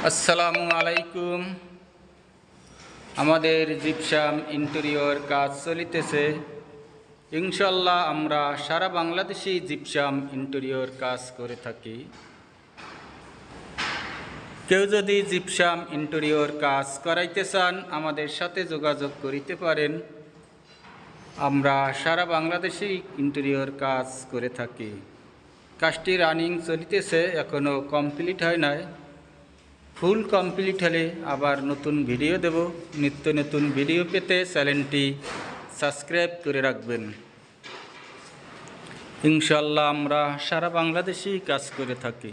আসসালামু আলাইকুম। আমাদের জিপসাম ইন্টেরিয়র কাজ চলিতেছে। ইনশাল্লাহ আমরা সারা বাংলাদেশে জিপসাম ইন্টেরিয়র কাজ করে থাকি। কেউ যদি জিপসাম ইন্টেরিয়র কাজ করাইতে চান আমাদের সাথে যোগাযোগ করিতে পারেন। আমরা সারা বাংলাদেশে ইন্টেরিয়র কাজ করে থাকি। কাজটি রানিং চলিতেছে, এখনও কমপ্লিট হয় নাই। ফুল কমপ্লিট হলে আবার নতুন ভিডিও দেব। নিত্য নতুন ভিডিও পেতে চ্যানেলটি সাবস্ক্রাইব করে রাখবেন। ইনশাল্লাহ আমরা সারা বাংলাদেশেই কাজ করে থাকি।